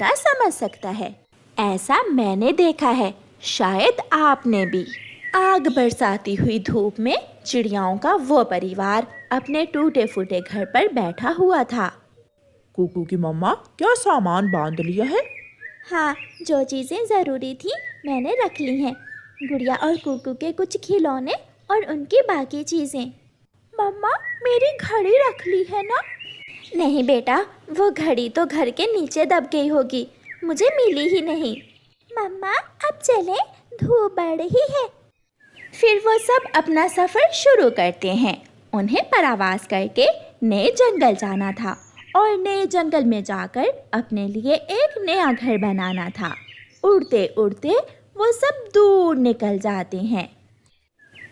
बेटा समझ सकता है। ऐसा मैंने देखा है, शायद आपने भी। आग बरसाती हुई धूप में चिड़ियाओं का वो परिवार अपने टूटे फूटे घर पर बैठा हुआ था। कुकू की मम्मा, क्या सामान बांध लिया है? हाँ, जो चीज़ें ज़रूरी थी मैंने रख ली हैं। गुड़िया और कुकू के कुछ खिलौने और उनकी बाकी चीज़ें। मम्मा, मेरी घड़ी रख ली है ना? नहीं बेटा, वो घड़ी तो घर के नीचे दब गई होगी, मुझे मिली ही नहीं। मम्मा, अब चलें, धूप बढ़ रही है। फिर वो सब अपना सफ़र शुरू करते हैं। उन्हें परावास करके नए जंगल जाना था और नए जंगल में जाकर अपने लिए एक नया घर बनाना था। उड़ते उड़ते वो सब दूर निकल जाते हैं।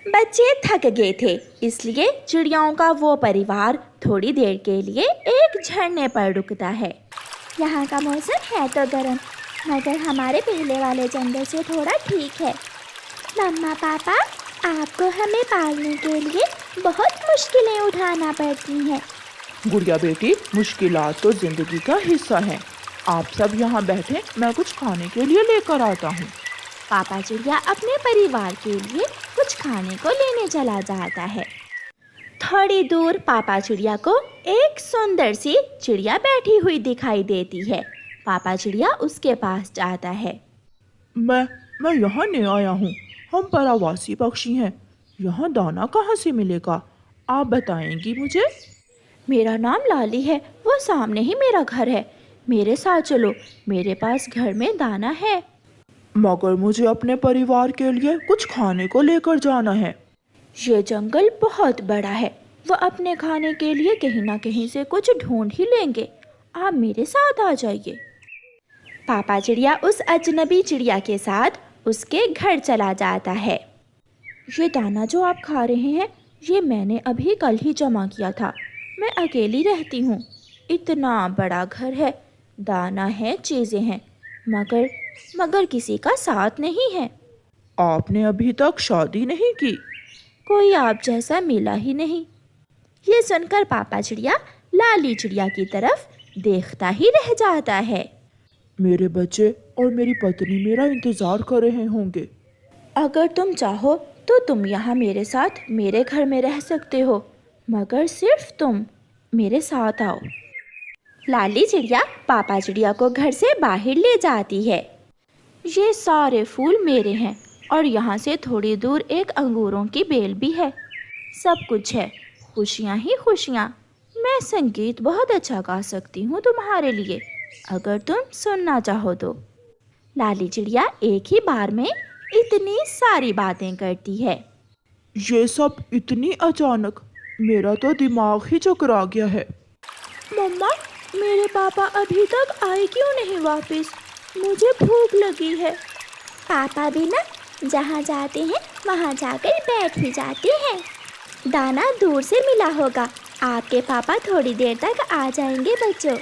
बच्चे थक गए थे, इसलिए चिड़ियाओं का वो परिवार थोड़ी देर के लिए एक झरने पर रुकता है। यहाँ का मौसम है तो गर्म, मगर हमारे पहले वाले जंगल से थोड़ा ठीक है। मम्मा पापा, आपको हमें पालने के लिए बहुत मुश्किलें उठाना पड़ती हैं। गुड़िया बेटी, मुश्किलात तो जिंदगी का हिस्सा है। आप सब यहाँ बैठे, मैं कुछ खाने के लिए लेकर आता हूँ। पापा चिड़िया अपने परिवार के लिए कुछ खाने को लेने चला जाता है। थोड़ी दूर पापा चिड़िया को एक सुंदर सी चिड़िया बैठी हुई दिखाई देती है। पापा चिड़िया उसके पास जाता है। मैं यहाँ नया आया हूँ। हम परावासी पक्षी हैं। यहाँ दाना कहाँ से मिलेगा, आप बताएंगी मुझे? मेरा नाम लाली है, वो सामने ही मेरा घर है। मेरे साथ चलो, मेरे पास घर में दाना है। मगर मुझे अपने परिवार के लिए कुछ खाने को लेकर जाना है। ये जंगल बहुत बड़ा है, वो अपने खाने के लिए कहीं ना कहीं से कुछ ढूंढ ही लेंगे। आप मेरे साथ आ जाइए। पापा चिड़िया उस अजनबी चिड़िया के साथ उसके घर चला जाता है। ये दाना जो आप खा रहे हैं, ये मैंने अभी कल ही जमा किया था। मैं अकेली रहती हूँ, इतना बड़ा घर है, दाना है, चीज़ें हैं, मगर किसी का साथ नहीं है। आपने अभी तक शादी नहीं की? कोई आप जैसा मिला ही नहीं। ये सुनकर पापा चिड़िया लाली चिड़िया की तरफ देखता ही रह जाता है। मेरे बच्चे और मेरी पत्नी मेरा इंतजार कर रहे होंगे। अगर तुम चाहो तो तुम यहाँ मेरे साथ मेरे घर में रह सकते हो, मगर सिर्फ तुम मेरे साथ आओ। लाली चिड़िया पापा चिड़िया को घर से बाहर ले जाती है। ये सारे फूल मेरे हैं और यहाँ से थोड़ी दूर एक अंगूरों की बेल भी है। सब कुछ है, खुशियाँ ही खुशियाँ। मैं संगीत बहुत अच्छा गा सकती हूँ तुम्हारे लिए, अगर तुम सुनना चाहो तो। लाली चिड़िया एक ही बार में इतनी सारी बातें करती है। ये सब इतनी अचानक, मेरा तो दिमाग ही चकरा गया है। मम्मा, मेरे पापा अभी तक आए क्यों नहीं वापस? मुझे भूख लगी है। पापा भी ना जहाँ जाते हैं वहाँ जाकर बैठ ही जाते हैं। दाना दूर से मिला होगा, आपके पापा थोड़ी देर तक आ जाएंगे बच्चों।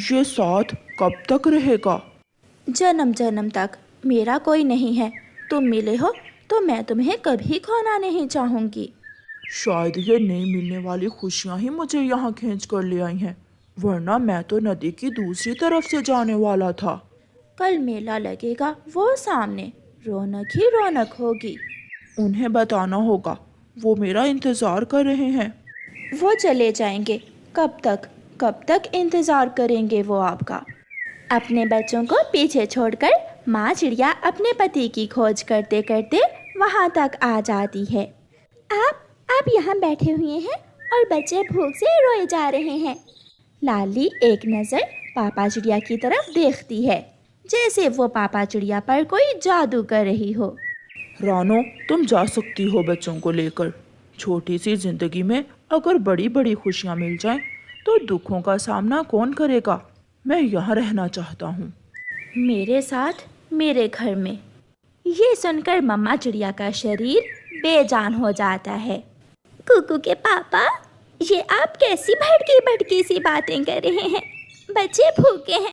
ये साथ कब तक रहेगा? जन्म जन्म तक। मेरा कोई नहीं है, तुम मिले हो तो मैं तुम्हें कभी खोना नहीं चाहूँगी। शायद ये नई मिलने वाली खुशियाँ ही मुझे यहाँ खींच कर ले आई हैं, वरना मैं तो नदी की दूसरी तरफ से जाने वाला था। कल मेला लगेगा, वो सामने, रौनक ही रौनक होगी। उन्हें बताना होगा, वो मेरा इंतज़ार कर रहे हैं। वो चले जाएंगे, कब तक इंतज़ार करेंगे वो आपका? अपने बच्चों को पीछे छोड़कर माँ चिड़िया अपने पति की खोज करते करते वहाँ तक आ जाती है। आप यहाँ बैठे हुए हैं और बच्चे भूख से रोए जा रहे हैं। लाली एक नज़र पापा चिड़िया की तरफ देखती है, जैसे वो पापा चिड़िया पर कोई जादू कर रही हो। रानो, तुम जा सकती हो बच्चों को लेकर। छोटी सी जिंदगी में अगर बड़ी बड़ी खुशियाँ मिल जाएं, तो दुखों का सामना कौन करेगा? मैं यहाँ रहना चाहता हूँ। मेरे साथ मेरे घर में। ये सुनकर मम्मा चिड़िया का शरीर बेजान हो जाता है। कुकू के पापा, ये आप कैसी भड़की भड़की सी बातें कर रहे हैं? बच्चे भूखे हैं,